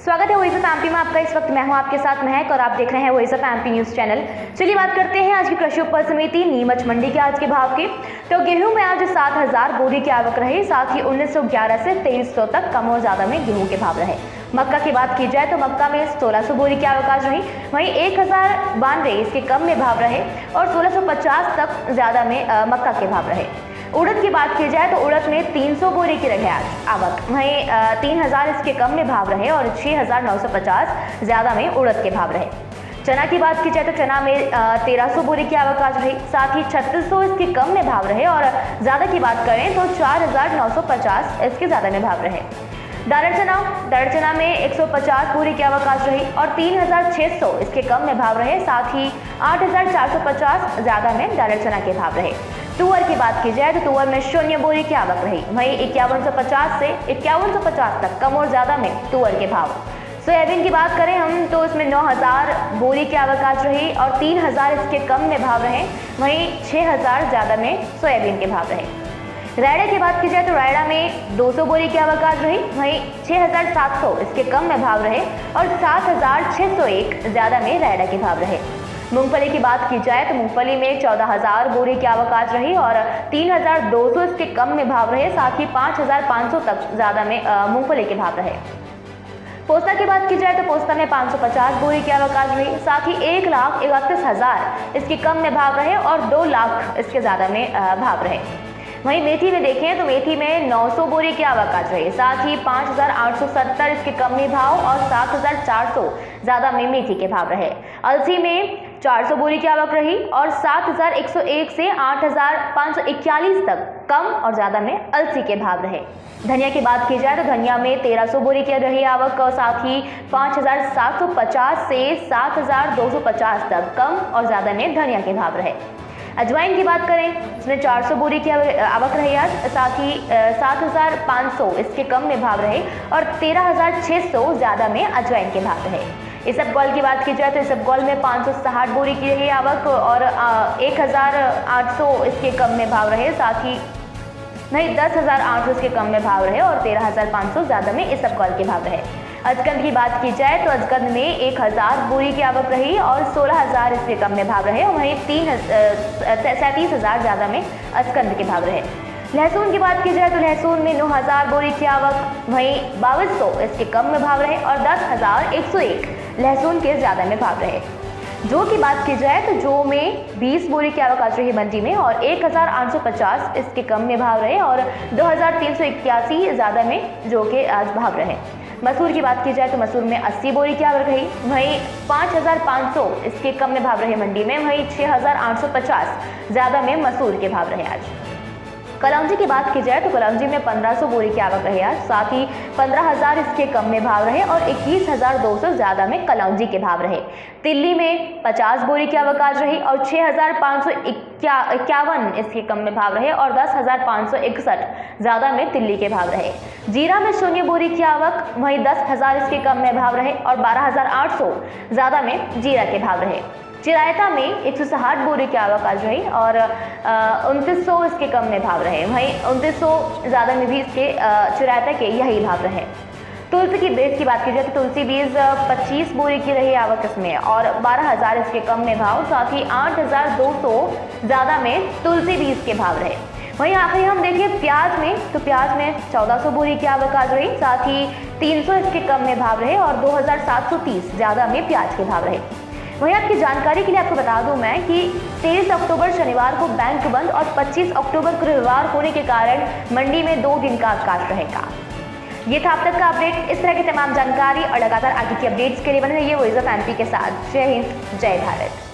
स्वागत है voice of MP में आपका। इस वक्त मैं हूं आपके साथ महक और आप देख रहे हैं voice of MP news channel. चलिए बात करते हैं आज की कृषि उपज समिति नीमच मंडी के आज के भाव की। तो गेहूं में आज 7000 बोरी की आवक रही, साथ ही 1911 से 2300 तक कम और ज्यादा में गेहूं के भाव रहे। मक्का की बात की जाए तो मक्का में 1600 बोरी की आवक आज रही, वहीं 1092 इसके कम में भाव रहे और 1650 तक ज्यादा में मक्का के भाव रहे। उड़द की बात की जाए तो उड़द में 300 बोरी की रहे आज आवक, वहीं 3000 इसके कम में भाव रहे और 6950 ज्यादा में उड़द के भाव रहे। चना की बात की जाए तो चना में 1300 बोरी की आवक आज रही, साथ ही 3600 इसके कम में भाव रहे और ज्यादा की बात करें तो 4950 इसके ज्यादा में भाव रहे। दालर चना में 150 बोरी की आवक आज रही और 3600 इसके कम में भाव रहे, साथ ही 8450 ज्यादा में दालर चना के भाव रहे। तुअर की बात की जाए तो तुअर में 0 बोरी की आवक रही, वहीं 5150 से 5150 तक कम और ज्यादा में तुअर के भाव। सोयाबीन की बात करें हम तो इसमें 9000 बोरी की आवक आज रही और 3000 इसके कम में भाव रहे, वहीं 6000 ज्यादा में सोयाबीन के भाव रहे। रायड़ा की बात की जाए तो रायड़ा में 200 बोरी की आवक आज रही, वहीं 6700 इसके कम में भाव रहे और 7601 ज्यादा में रायड़ा के भाव रहे। मूंगफली की बात की जाए तो मूंगफली में 14000 बोरी की आवक आज रही और 3200 इसके कम में भाव रहे, साथ ही 5500 तक ज्यादा में मूंगफली के भाव रहे। पोस्ता की बात की जाए तो पोस्ता में 550 बोरी की आवक आज रही, साथ ही 1,31,000 इसके कम में भाव रहे और 2 लाख इसके ज्यादा में भाव रहे। वहीं मेथी में देखें तो मेथी में 900 बोरी की आवक आज रही, साथ ही 5870 इसके कम में भाव और 7400 ज्यादा में मेथी के भाव रहे। अलसी में 400 बोरी की आवक रही और 7101 से 8541 तक कम और ज्यादा में अलसी के भाव रहे। धनिया की बात की जाए तो धनिया में 1300 बोरी की रही आवक और साथ ही 5750 से 7250 तक कम और ज्यादा में धनिया के भाव रहे। अजवाइन की बात करें इसमें 400 बोरी की आवक रही आज, साथ ही 7500 इसके कम में भाव रहे और 13600 ज्यादा में अजवाइन के भाव रहे। इसबगोल की बात की जाए तो इसबगोल में 560 बोरी की रही आवक और 1800 इसके कम में भाव रहे, साथ ही 10,800 इसके कम में भाव रहे और 13,500 ज्यादा में इसबगोल के भाव रहे। अजकंद की बात की जाए तो अजकंद में 1000 बोरी की आवक रही और 16,000 इसके कम में भाव रहे और वहीं 37,000 ज्यादा में अजकंद के भाव रहे। लहसुन की बात की जाए तो लहसुन में 9000 बोरी की आवक, वहीं 2200 इसके कम में भाव रहे और 10,101 लहसुन के ज्यादा में भाव रहे। जौ की बात की जाए तो जौ में 20 बोरी की आवक आज रही मंडी में और 1850 इसके कम में भाव रहे और 2381 ज्यादा में जौ के आज भाव रहे। मसूर की बात की जाए तो मसूर में 80 बोरी की आवक रही, वहीं 5500 इसके कम में भाव रहे मंडी में, वहीं 6850 ज्यादा में मसूर के भाव रहे आज। कलौंजी की बात की जाए तो कलौंजी में 1500 बोरी की आवक रही आज, साथ ही 15,000 इसके कम में भाव रहे और 21,200 ज्यादा में कलौंजी के भाव रहे। तिल्ली में 50 बोरी की आवक आज रही और 6551 इसके कम में भाव रहे और 10,561 ज्यादा में तिल्ली के भाव रहे। जीरा में 0 बोरी की आवक, वहीं 10,000 इसके कम में भाव रहे और 12,800 ज्यादा में जीरा के भाव रहे। चिरायता में 160 बोरी की आवक आज रही और 2900 इसके कम में भाव रहे, वहीं 2900 ज्यादा में भी इसके चिरायता के यही भाव रहे। तुलसी की बीज की बात की जाए तो तुलसी बीज 25 बोरी की रही आवक इसमें और 12,000 इसके कम में भाव, साथ ही 8,200 ज्यादा में तुलसी बीज के भाव रहे। वहीं आखिरी हम देखें प्याज में तो प्याज में 1400 बोरी की आवक आज रही, साथ ही 300 इसके कम में भाव रहे और 2730 ज्यादा में प्याज के भाव रहे। वहीं आपकी जानकारी के लिए आपको बता दूं मैं कि 23 अक्टूबर शनिवार को बैंक बंद और 25 अक्टूबर को रविवार होने के कारण मंडी में 2 दिन का अवकाश रहेगा। ये था अब तक का अपडेट। इस तरह की तमाम जानकारी और लगातार आगे की अपडेट्स के लिए बने रहिए वॉइस ऑफ एमपी के साथ। जय हिंद, जय भारत।